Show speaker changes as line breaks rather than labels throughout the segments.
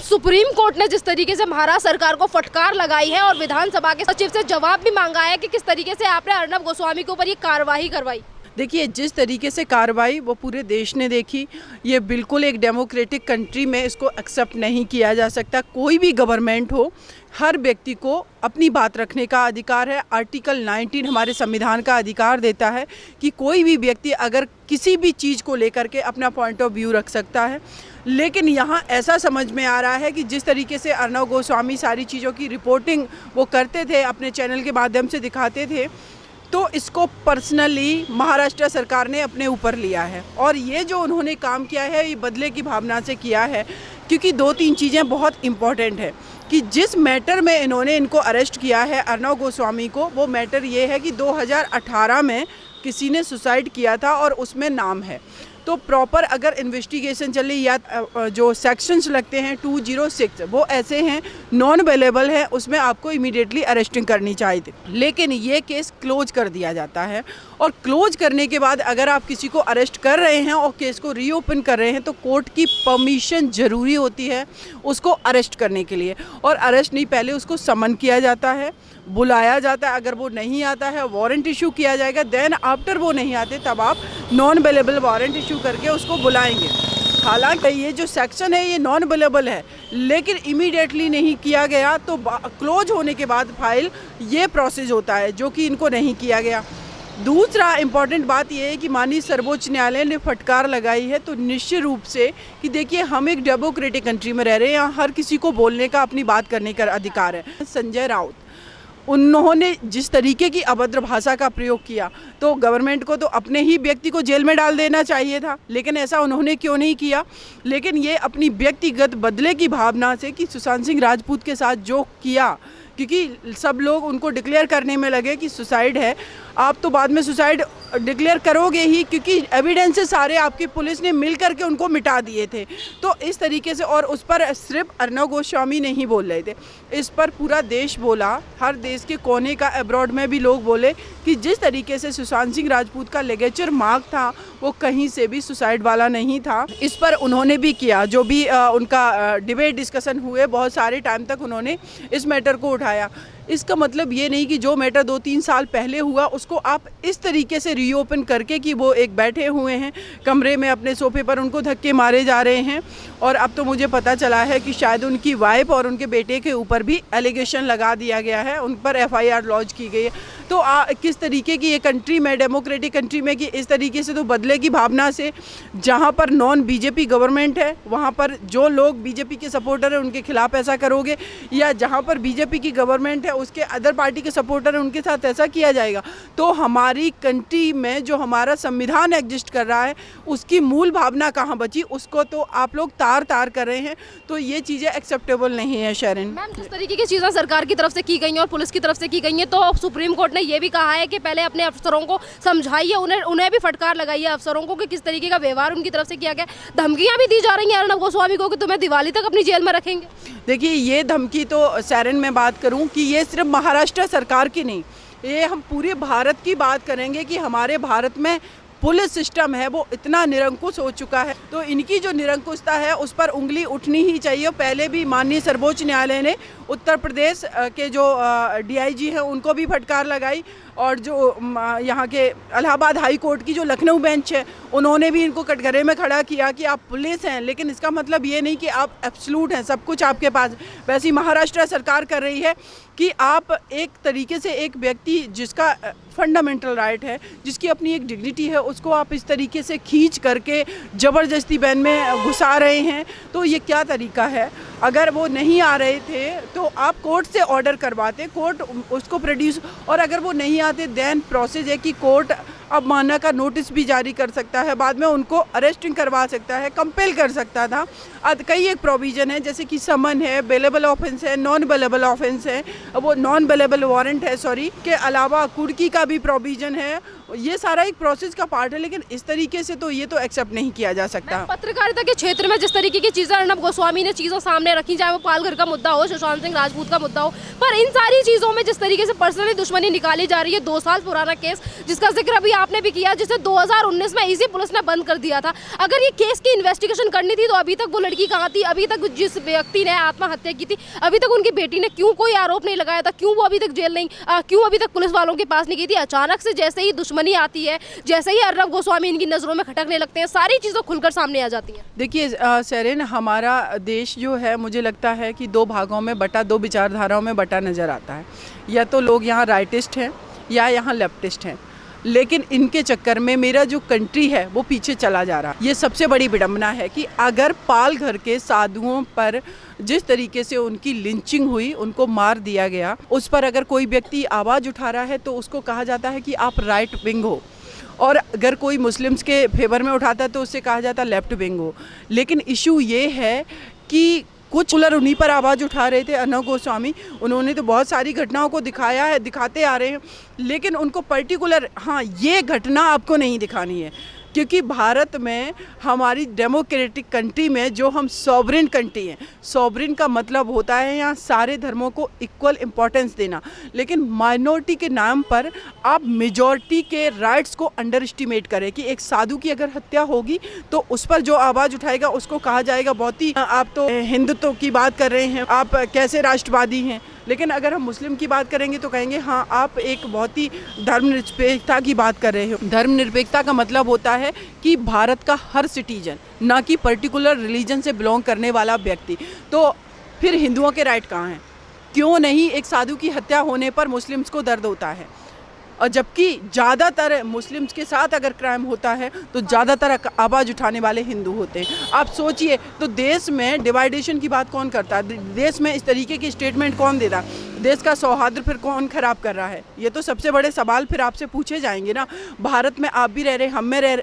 Supreme court ने जिस तरीके से महाराष्ट्र सरकार को फटकार लगाई है और विधानसभा के सचिव से जवाब भी मांगा है कि किस तरीके से आपने अर्नब गोस्वामी के ऊपर ये कार्रवाई करवाई।
देखिए, जिस तरीके से कार्रवाई वो पूरे देश ने देखी, ये बिल्कुल एक डेमोक्रेटिक कंट्री में इसको एक्सेप्ट नहीं किया जा सकता। कोई भी गवर्नमेंट हो, हर व्यक्ति को अपनी बात रखने का अधिकार है। आर्टिकल 19 हमारे संविधान का अधिकार देता है कि कोई भी व्यक्ति अगर किसी भी चीज़ को लेकर के अपना पॉइंट ऑफ व्यू रख सकता है। लेकिन यहाँ ऐसा समझ में आ रहा है कि जिस तरीके से अर्नब गोस्वामी सारी चीज़ों की रिपोर्टिंग वो करते थे, अपने चैनल के माध्यम से दिखाते थे, तो इसको पर्सनली महाराष्ट्र सरकार ने अपने ऊपर लिया है। और ये जो उन्होंने काम किया है ये बदले की भावना से किया है, क्योंकि 2-3 चीज़ें बहुत इम्पॉर्टेंट है कि जिस मैटर में इन्होंने इनको अरेस्ट किया है अर्नब गोस्वामी को, वो मैटर ये है कि 2018 में किसी ने सुसाइड किया था और उसमें नाम है। तो प्रॉपर अगर इन्वेस्टिगेशन चले या जो सेक्शंस लगते हैं 206 वो ऐसे हैं, नॉन अवेलेबल है, उसमें आपको इमीडिएटली अरेस्टिंग करनी चाहिए थी। लेकिन ये केस क्लोज कर दिया जाता है और क्लोज करने के बाद अगर आप किसी को अरेस्ट कर रहे हैं और केस को रीओपन कर रहे हैं तो कोर्ट की परमिशन ज़रूरी होती है उसको अरेस्ट करने के लिए। और अरेस्ट नहीं, पहले उसको समन किया जाता है, बुलाया जाता है। अगर वो नहीं आता है वारंट इशू किया जाएगा। देन आफ्टर वो नहीं आते तब आप नॉन अवेलेबल वारंट इशू करके उसको बुलाएंगे। हालांकि ये जो सेक्शन है ये नॉन अवेलेबल है, लेकिन इमीडिएटली नहीं किया गया तो क्लोज होने के बाद फाइल ये प्रोसेस होता है, जो कि इनको नहीं किया गया। दूसरा इम्पॉर्टेंट बात यह है कि माननीय सर्वोच्च न्यायालय ने फटकार लगाई है, तो निश्चित रूप से कि देखिए हम एक डेमोक्रेटिक कंट्री में रह रहे हैं, यहाँ हर किसी को बोलने का, अपनी बात करने का अधिकार है। संजय राउत उन्होंने जिस तरीके की अभद्र भाषा का प्रयोग किया तो गवर्नमेंट को तो अपने ही व्यक्ति को जेल में डाल देना चाहिए था, लेकिन ऐसा उन्होंने क्यों नहीं किया। लेकिन ये अपनी व्यक्तिगत बदले की भावना से कि सुशांत सिंह राजपूत के साथ जो किया, क्योंकि सब लोग उनको डिक्लेयर करने में लगे कि सुसाइड है, आप तो बाद में सुसाइड डिक्लेयर करोगे ही, क्योंकि एविडेंसेस सारे आपकी पुलिस ने मिल करके उनको मिटा दिए थे। तो इस तरीके से, और उस पर सिर्फ अर्नब गोस्वामी नहीं बोल रहे थे, इस पर पूरा देश बोला, हर देश के कोने का, अब्रॉड में भी लोग बोले कि जिस तरीके से सुशांत सिंह राजपूत का लिगेचर मार्क था वो कहीं से भी सुसाइड वाला नहीं था। इस पर उन्होंने भी किया, जो भी उनका डिबेट डिस्कशन हुए, बहुत सारे टाइम तक उन्होंने इस मैटर को उठाया। इसका मतलब ये नहीं कि जो मैटर 2-3 साल पहले हुआ उसको आप इस तरीके से रीओपन करके कि वो एक बैठे हुए हैं कमरे में अपने सोफे पर, उनको धक्के मारे जा रहे हैं। और अब तो मुझे पता चला है कि शायद उनकी वाइफ और उनके बेटे के ऊपर भी एलिगेशन लगा दिया गया है, उन पर FIR लॉन्च की गई है। तो किस तरीके की ये कंट्री में, डेमोक्रेटिक कंट्री में, कि इस तरीके से तो बदले की भावना से, जहाँ पर नॉन BJP गवर्नमेंट है वहाँ पर जो लोग BJP के सपोर्टर हैं उनके खिलाफ ऐसा करोगे, या जहाँ पर BJP की गवर्नमेंट है उसके अदर पार्टी के सपोर्टर हैं उनके साथ ऐसा किया जाएगा। तो हमारी कंट्री में जो हमारा संविधान एग्जिस्ट कर रहा है उसकी मूल भावना कहाँ बची, उसको तो आप लोग तार कर रहे हैं। तो ये चीज़ें एक्सेप्टेबल नहीं है। शरण
मैम, जिस तरीके की चीज़ें सरकार की तरफ से की गई हैं और पुलिस की तरफ से की गई हैं, तो सुप्रीम कोर्ट ने ये भी कहा है कि पहले अपने अफसरों को समझाइए, उन्हें भी फटकार लगाइए अफसरों को कि किस तरीके का व्यवहार उनकी तरफ से किया गया। धमकियाँ भी दी जा रही हैं अर्नब गोस्वामी को कि तुम्हें दिवाली तक अपनी जेल में रखेंगे।
देखिए, ये धमकी तो सैरन में बात करूं कि ये सिर्फ महाराष्ट्र सरकार की नहीं, ये हम पूरे भारत की बात करेंगे कि हमारे भारत में पुलिस सिस्टम है वो इतना निरंकुश हो चुका है। तो इनकी जो निरंकुशता है उस पर उंगली उठनी ही चाहिए। पहले भी माननीय सर्वोच्च न्यायालय ने उत्तर प्रदेश के जो DIG हैं उनको भी फटकार लगाई, और जो यहाँ के इलाहाबाद हाई कोर्ट की जो लखनऊ बेंच है उन्होंने भी इनको कटघरे में खड़ा किया कि आप पुलिस हैं, लेकिन इसका मतलब ये नहीं कि आप एब्सोल्यूट हैं, सब कुछ आपके पास। वैसे ही महाराष्ट्र सरकार कर रही है कि आप एक तरीके से एक व्यक्ति जिसका फंडामेंटल राइट है, जिसकी अपनी एक डिग्निटी है, उसको आप इस तरीके से खींच करके ज़बरदस्ती बैन में घुसा रहे हैं। तो ये क्या तरीका है? अगर वो नहीं आ रहे थे तो आप कोर्ट से ऑर्डर करवाते, कोर्ट उसको प्रोड्यूस, और अगर वो नहीं आते देन प्रोसेस है कि कोर्ट अवमानना का नोटिस भी जारी कर सकता है, बाद में उनको अरेस्टिंग करवा सकता है, कंपेल कर सकता था। कई एक प्रोविज़न है जैसे कि समन है, बेलेबल ऑफेंस है, नॉन बेलेबल ऑफेंस है, वो नॉन बेलेबल वारंट है, सॉरी, के अलावा कुर्की का भी प्रोविज़न है, ये सारा एक प्रोसेस का पार्ट है, लेकिन इस तरीके से तो ये तो एक्सेप्ट नहीं किया जा सकता।
पत्रकारिता के क्षेत्र में जिस तरीके की चीज़ें अर्नब गोस्वामी ने चीज़ों सामने रखी, चाहे वो पालघर का मुद्दा हो, सुशांत सिंह राजपूत का मुद्दा हो, पर इन सारी चीज़ों में जिस तरीके से पर्सनली दुश्मनी निकाली जा रही है, 2 साल पुराना केस जिसका जिक्र अभी आपने भी किया, जिसे 2019 में इसी पुलिस ने बंद कर दिया था। अगर ये केस की इन्वेस्टिगेशन करनी थी तो अभी तक वो लड़की कहाँ थी? अभी तक जिस व्यक्ति ने आत्महत्या की थी, अभी तक उनकी बेटी ने क्यों कोई आरोप नहीं लगाया था? क्यों वो अभी तक जेल नहीं, क्यों अभी तक पुलिस वालों के पास नहीं गई थी? अचानक से जैसे ही दुश्मनी आती है, जैसे ही अर्नब गोस्वामी इनकी नज़रों में खटकने लगते हैं, सारी चीज़ें खुलकर सामने आ जाती हैं।
देखिए सेरेन, हमारा देश जो है मुझे लगता है कि 2 भागों में बटा, 2 विचारधाराओं में बटा नज़र आता है। या तो लोग यहाँ राइटिस्ट हैं या यहाँ लेफ्टिस्ट हैं, लेकिन इनके चक्कर में मेरा जो कंट्री है वो पीछे चला जा रहा है। ये सबसे बड़ी विडंबना है कि अगर पालघर के साधुओं पर जिस तरीके से उनकी लिंचिंग हुई, उनको मार दिया गया, उस पर अगर कोई व्यक्ति आवाज़ उठा रहा है तो उसको कहा जाता है कि आप राइट विंग हो, और अगर कोई मुस्लिम्स के फेवर में उठाता है तो उससे कहा जाता है लेफ्ट विंग हो। लेकिन इशू ये है कि कुछ उलर उन्हीं पर आवाज़ उठा रहे थे, अर्नब गोस्वामी। उन्होंने तो बहुत सारी घटनाओं को दिखाया है, दिखाते आ रहे हैं, लेकिन उनको पर्टिकुलर हाँ ये घटना आपको नहीं दिखानी है, क्योंकि भारत में हमारी डेमोक्रेटिक कंट्री में जो हम सॉवरेन कंट्री हैं, सॉवरेन का मतलब होता है यहाँ सारे धर्मों को इक्वल इम्पोर्टेंस देना, लेकिन माइनॉरिटी के नाम पर आप मेजॉरिटी के राइट्स को अंडर एस्टिमेट करें कि एक साधु की अगर हत्या होगी तो उस पर जो आवाज़ उठाएगा उसको कहा जाएगा बहुत ही आप तो हिंदुत्व की बात कर रहे हैं, आप कैसे राष्ट्रवादी हैं। लेकिन अगर हम मुस्लिम की बात करेंगे तो कहेंगे हाँ आप एक बहुत ही धर्मनिरपेक्षता की बात कर रहे हो। धर्मनिरपेक्षता का मतलब होता है कि भारत का हर सिटीजन, ना कि पर्टिकुलर रिलीजन से बिलोंग करने वाला व्यक्ति। तो फिर हिंदुओं के राइट कहाँ हैं? क्यों नहीं एक साधु की हत्या होने पर मुस्लिम्स को दर्द होता है, और जबकि ज़्यादातर मुस्लिम्स के साथ अगर क्राइम होता है तो ज़्यादातर आवाज़ उठाने वाले हिंदू होते हैं। आप सोचिए, तो देश में डिवाइडेशन की बात कौन करता है? देश में इस तरीके की स्टेटमेंट कौन देता है? देश का सौहार्द फिर कौन खराब कर रहा है? ये तो सबसे बड़े सवाल फिर आपसे पूछे जाएंगे ना। भारत में आप भी रह रहे हैं,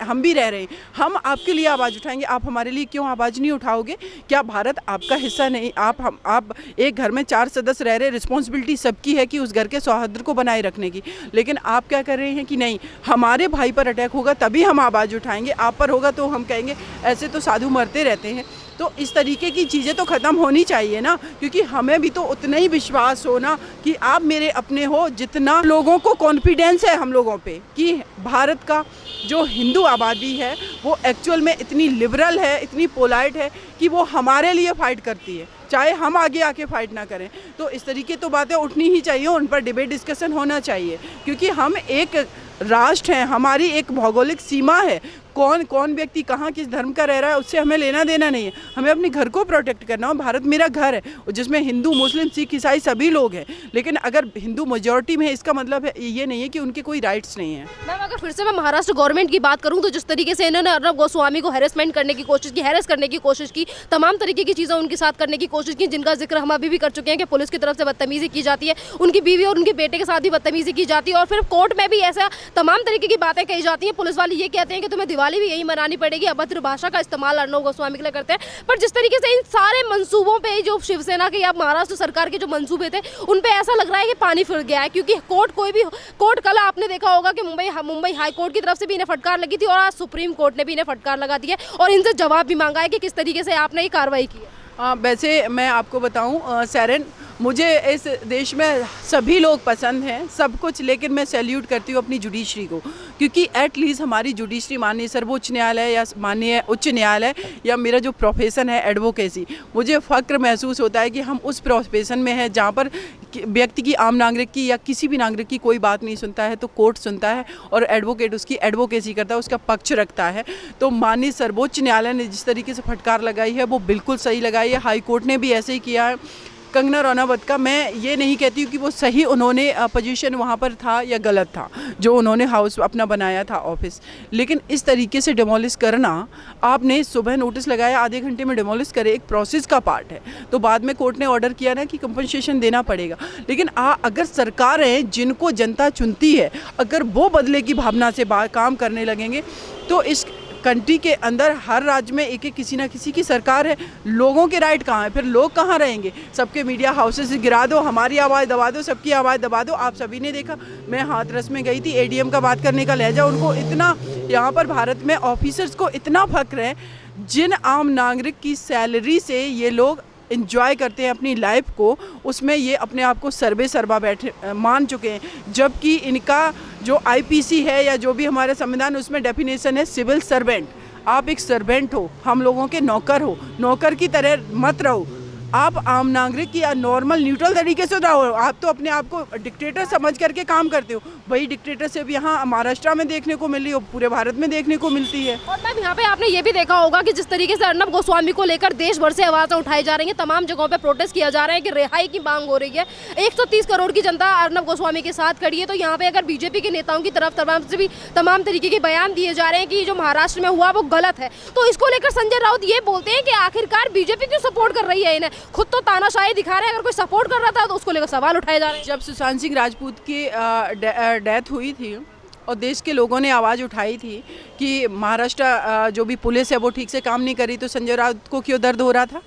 हम भी रह रहे हैं, हम आपके लिए आवाज़ उठाएंगे, आप हमारे लिए क्यों आवाज़ नहीं उठाओगे? क्या भारत आपका हिस्सा नहीं? आप एक घर में 4 सदस्य रह रहे, रिस्पॉन्सिबिलिटी सबकी है कि उस घर के सौहार्द को बनाए रखने की, लेकिन आप क्या कर रहे हैं कि नहीं, हमारे भाई पर अटैक होगा तभी हम आवाज़ उठाएंगे, आप पर होगा तो हम कहेंगे ऐसे तो साधु मरते रहते हैं। तो इस तरीके की चीज़ें तो ख़त्म होनी चाहिए ना, क्योंकि हमें भी तो उतना ही विश्वास हो ना कि आप मेरे अपने हो, जितना लोगों को कॉन्फिडेंस है हम लोगों पे कि भारत का जो हिंदू आबादी है वो एक्चुअल में इतनी लिबरल है, इतनी पोलाइट है कि वो हमारे लिए फ़ाइट करती है, चाहे हम आगे आके फाइट ना करें। तो इस तरीके तो बातें उठनी ही चाहिए, उन पर डिबेट डिस्कशन होना चाहिए, क्योंकि हम एक राष्ट्र हैं, हमारी एक भौगोलिक सीमा है। कौन कौन व्यक्ति कहाँ किस धर्म का रह रहा है उससे हमें लेना देना नहीं है, हमें अपने घर को प्रोटेक्ट करना हो। भारत मेरा घर है जिसमें हिंदू, मुस्लिम, सिख, ईसाई सभी लोग हैं, लेकिन अगर हिंदू मेजॉरिटी में है इसका मतलब है ये नहीं है कि उनके कोई राइट्स नहीं है।
मैम, अगर फिर से मैं महाराष्ट्र गवर्नमेंट की बात करूं तो जिस तरीके से इन्होंने अर्नब गोस्वामी को हैरेसमेंट करने की कोशिश की, हैरेस करने की कोशिश की, तमाम तरीके की चीज़ें उनके साथ करने की कोशिश की, जिनका जिक्र हम अभी भी कर चुके हैं कि पुलिस की तरफ से बदतमीजी की जाती है, उनकी बीवी और उनके बेटे के साथ भी बदतमीजी की जाती है, और फिर कोर्ट में भी ऐसा तमाम तरीके की बातें कही जाती हैं। पुलिस वाले ये कहते हैं कि तुम्हें दिवाली भी यही मनानी पड़ेगी। अभद्र भाषा का इस्तेमाल अर्नब गोस्वामी के लिए करते हैं। पर जिस तरीके से इन सारे मंसूबों पे जो शिवसेना के या महाराष्ट्र सरकार के जो मंसूबे थे उन पे ऐसा लग रहा है कि पानी फिर गया है, क्योंकि कोर्ट कल आपने देखा होगा कि मुंबई हाई कोर्ट की तरफ से भी इन्हें फटकार लगी थी, और आज सुप्रीम कोर्ट ने भी इन्हें फटकार लगा दी है और इनसे जवाब भी मांगा है कि किस तरीके से आपने ये कार्रवाई की है।
वैसे मैं आपको बताऊं सैरन, मुझे इस देश में सभी लोग पसंद हैं, सब कुछ, लेकिन मैं सैल्यूट करती हूँ अपनी जुडिशरी को, क्योंकि एटलीस्ट हमारी जुडिशरी, माननीय सर्वोच्च न्यायालय या माननीय उच्च न्यायालय या मेरा जो प्रोफेशन है एडवोकेसी, मुझे फ़ख्र महसूस होता है कि हम उस प्रोफेशन में हैं जहाँ पर व्यक्ति की, आम नागरिक की या किसी भी नागरिक की कोई बात नहीं सुनता है तो कोर्ट सुनता है और एडवोकेट उसकी एडवोकेसी करता है, उसका पक्ष रखता है। तो माननीय सर्वोच्च न्यायालय ने जिस तरीके से फटकार लगाई है वो बिल्कुल सही लगाई है। हाई कोर्ट ने भी ऐसे ही किया है। कंगना रनौत का मैं ये नहीं कहती हूँ कि वो सही उन्होंने पोजीशन वहाँ पर था या गलत था जो उन्होंने हाउस अपना बनाया था ऑफिस, लेकिन इस तरीके से डिमोलिश करना, आपने सुबह नोटिस लगाया, आधे घंटे में डिमोलिश करे, एक प्रोसेस का पार्ट है। तो बाद में कोर्ट ने ऑर्डर किया ना कि कंपनसेशन देना पड़ेगा, लेकिन अगर सरकारें जिनको जनता चुनती है अगर वो बदले की भावना से काम करने लगेंगे तो इस कंट्री के अंदर हर राज्य में एक एक किसी ना किसी की सरकार है, लोगों के राइट कहाँ है? फिर लोग कहाँ रहेंगे? सबके मीडिया हाउसेस गिरा दो, हमारी आवाज़ दबा दो, सबकी आवाज़ दबा दो। आप सभी ने देखा, मैं हाथरस में गई थी, एडीएम का बात करने का लहजा, उनको इतना यहाँ पर भारत में ऑफिसर्स को इतना फक्र है, जिन आम नागरिक की सैलरी से ये लोग इंजॉय करते हैं अपनी लाइफ को, उसमें ये अपने आप को सर्वे सर्वा बैठे मान चुके हैं। जबकि इनका जो आईपीसी है या जो भी हमारे संविधान, उसमें डेफिनेशन है सिविल सर्वेंट। आप एक सर्वेंट हो, हम लोगों के नौकर हो, नौकर की तरह मत रहो। आप आम नागरिक की या नॉर्मल न्यूट्रल तरीके से रहो। आप तो अपने आप को डिक्टेटर समझ करके काम करते हो। वही डिक्टेटरशिप यहाँ महाराष्ट्र में देखने को मिल रही हो, पूरे भारत में देखने को मिलती है।
और मैम यहाँ पे आपने ये भी देखा होगा कि जिस तरीके से अर्नब गोस्वामी को लेकर देश भर से आवाज़ें उठाई जा रही हैं, तमाम जगहों पे प्रोटेस्ट किया जा रहा है कि रिहाई की मांग हो रही है। 130 करोड़ की जनता अर्नब गोस्वामी के साथ खड़ी है। तो यहाँ पे अगर बीजेपी के नेताओं की तरफ तमाम तरीके के बयान दिए जा रहे हैं कि जो महाराष्ट्र में हुआ वो गलत है, तो इसको लेकर संजय राउत ये बोलते हैं कि आखिरकार बीजेपी क्यों सपोर्ट कर रही है इन्हें? खुद तो तानाशाही दिखा रहे हैं, अगर कोई सपोर्ट कर रहा था तो उसको लेकर सवाल उठाए जा रहे हैं।
जब सुशांत सिंह राजपूत की डेथ हुई थी और देश के लोगों ने आवाज़ उठाई थी कि महाराष्ट्र जो भी पुलिस है वो ठीक से काम नहीं करी, तो संजय राउत को क्यों दर्द हो रहा था?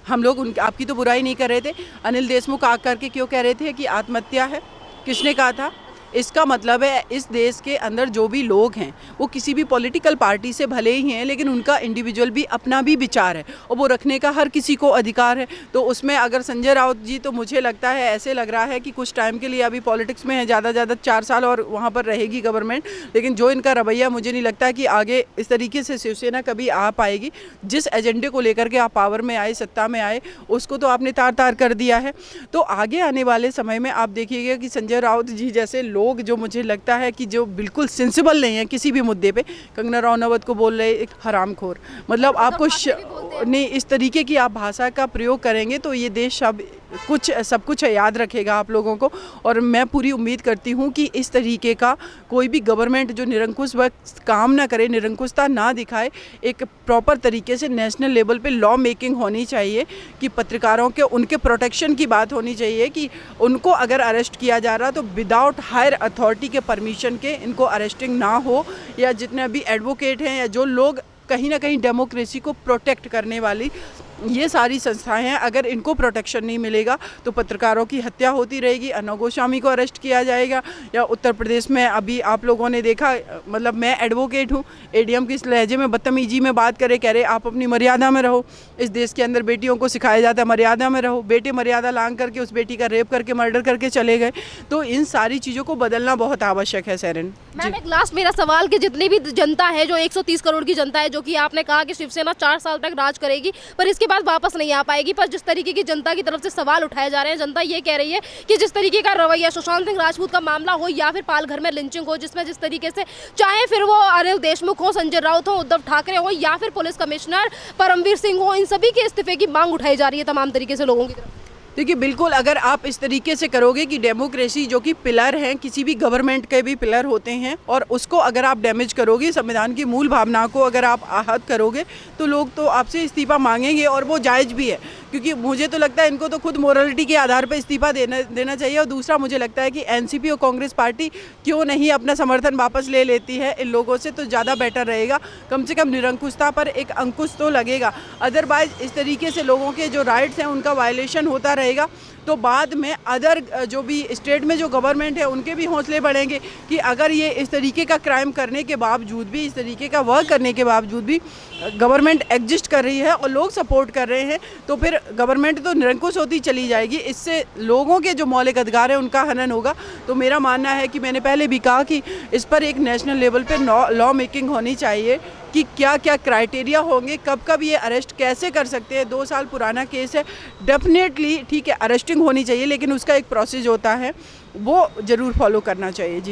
हम लोग आपकी तो बुराई नहीं कर रहे थे। अनिल देशमुख आकर के क्यों कह रहे थे कि आत्महत्या है? किसने कहा था? इसका मतलब है इस देश के अंदर जो भी लोग हैं वो किसी भी पॉलिटिकल पार्टी से भले ही हैं, लेकिन उनका इंडिविजुअल भी अपना भी विचार है और वो रखने का हर किसी को अधिकार है। तो उसमें अगर संजय राउत जी, तो मुझे लगता है, ऐसे लग रहा है कि कुछ टाइम के लिए अभी पॉलिटिक्स में है, ज़्यादा 4 साल और वहाँ पर रहेगी गवर्नमेंट, लेकिन जो इनका रवैया, मुझे नहीं लगता कि आगे इस तरीके से शिवसेना कभी आ पाएगी। जिस एजेंडे को लेकर के आप पावर में आए, सत्ता में आए, उसको तो आपने तार तार कर दिया है। तो आगे आने वाले समय में आप देखिएगा कि संजय राउत जी जैसे लोग, जो मुझे लगता है कि जो बिल्कुल सेंसिबल नहीं है किसी भी मुद्दे पे, कंगना रनौत को बोल रहे एक हरामखोर, मतलब आपको नहीं, इस तरीके की आप भाषा का प्रयोग करेंगे तो ये देश सब कुछ याद रखेगा आप लोगों को। और मैं पूरी उम्मीद करती हूँ कि इस तरीके का कोई भी गवर्नमेंट जो निरंकुश वक्त काम ना करे, निरंकुशता ना दिखाए, एक प्रॉपर तरीके से नेशनल लेवल पे लॉ मेकिंग होनी चाहिए कि पत्रकारों के उनके प्रोटेक्शन की बात होनी चाहिए कि उनको अगर अरेस्ट किया जा रहा तो विदाउट हायर अथॉरिटी के परमिशन के इनको अरेस्टिंग ना हो, या जितने भी एडवोकेट हैं या जो लोग कहीं ना कहीं डेमोक्रेसी को प्रोटेक्ट करने वाली ये सारी संस्थाएं हैं, अगर इनको प्रोटेक्शन नहीं मिलेगा तो पत्रकारों की हत्या होती रहेगी। अर्नब गोस्वामी को अरेस्ट किया जाएगा, या उत्तर प्रदेश में अभी आप लोगों ने देखा, मतलब मैं एडवोकेट हूँ, एडीएम किस लहजे में बदतमीजी में बात करे, कह रहे आप अपनी मर्यादा में रहो। इस देश के अंदर बेटियों को सिखाया जाता है मर्यादा में रहो, बेटे मर्यादा लांग करके उस बेटी का रेप करके मर्डर करके चले गए। तो इन सारी चीज़ों को बदलना बहुत आवश्यक है। सैरन
मैम, एक लास्ट मेरा सवाल कि जितनी भी जनता है, जो 130 करोड़ की जनता है, जो कि आपने कहा कि शिवसेना 4 साल तक राज करेगी पर इसके बाद वापस नहीं आ पाएगी, पर जिस तरीके की जनता की तरफ से सवाल उठाए जा रहे हैं, जनता ये कह रही है कि जिस तरीके का रवैया सुशांत सिंह राजपूत का मामला हो या फिर पालघर में लिंचिंग हो, जिसमें जिस तरीके से चाहे फिर वो अनिल देशमुख हो, संजय राउत हो, उद्धव ठाकरे हो, या फिर पुलिस कमिश्नर परमवीर सिंह हो, इन सभी के इस्तीफे की मांग उठाई जा रही है तमाम तरीके से लोगों की तरफ।
देखिए, बिल्कुल अगर आप इस तरीके से करोगे कि डेमोक्रेसी जो कि पिलर हैं, किसी भी गवर्नमेंट के भी पिलर होते हैं, और उसको अगर आप डैमेज करोगे, संविधान की मूल भावना को अगर आप आहत करोगे, तो लोग तो आपसे इस्तीफा मांगेंगे, और वो जायज़ भी है। क्योंकि मुझे तो लगता है इनको तो खुद मोरलिटी के आधार पर इस्तीफा देना चाहिए। और दूसरा, मुझे लगता है कि एनसीपी और कांग्रेस पार्टी क्यों नहीं अपना समर्थन वापस ले लेती है इन लोगों से, तो ज़्यादा बेटर रहेगा। कम से कम निरंकुशता पर एक अंकुश तो लगेगा। अदरवाइज इस तरीके से लोगों के जो राइट्स हैं उनका वायलेशन होता रहेगा, तो बाद में अदर जो भी स्टेट में जो गवर्नमेंट है उनके भी हौसले बढ़ेंगे कि अगर ये इस तरीके का क्राइम करने के बावजूद भी, इस तरीके का वर्क करने के बावजूद भी गवर्नमेंट एग्जिस्ट कर रही है और लोग सपोर्ट कर रहे हैं, तो फिर गवर्नमेंट तो निरंकुश होती चली जाएगी। इससे लोगों के जो मौलिक अधिकार है उनका हनन होगा। तो मेरा मानना है कि मैंने पहले भी कहा कि इस पर एक नेशनल लेवल पर लॉ मेकिंग होनी चाहिए कि क्या क्या क्राइटेरिया होंगे, कब कब ये अरेस्ट कैसे कर सकते हैं। 2 साल पुराना केस है, डेफिनेटली ठीक है अरेस्टिंग होनी चाहिए, लेकिन उसका एक प्रोसेस होता है, वो ज़रूर फॉलो करना चाहिए। जी।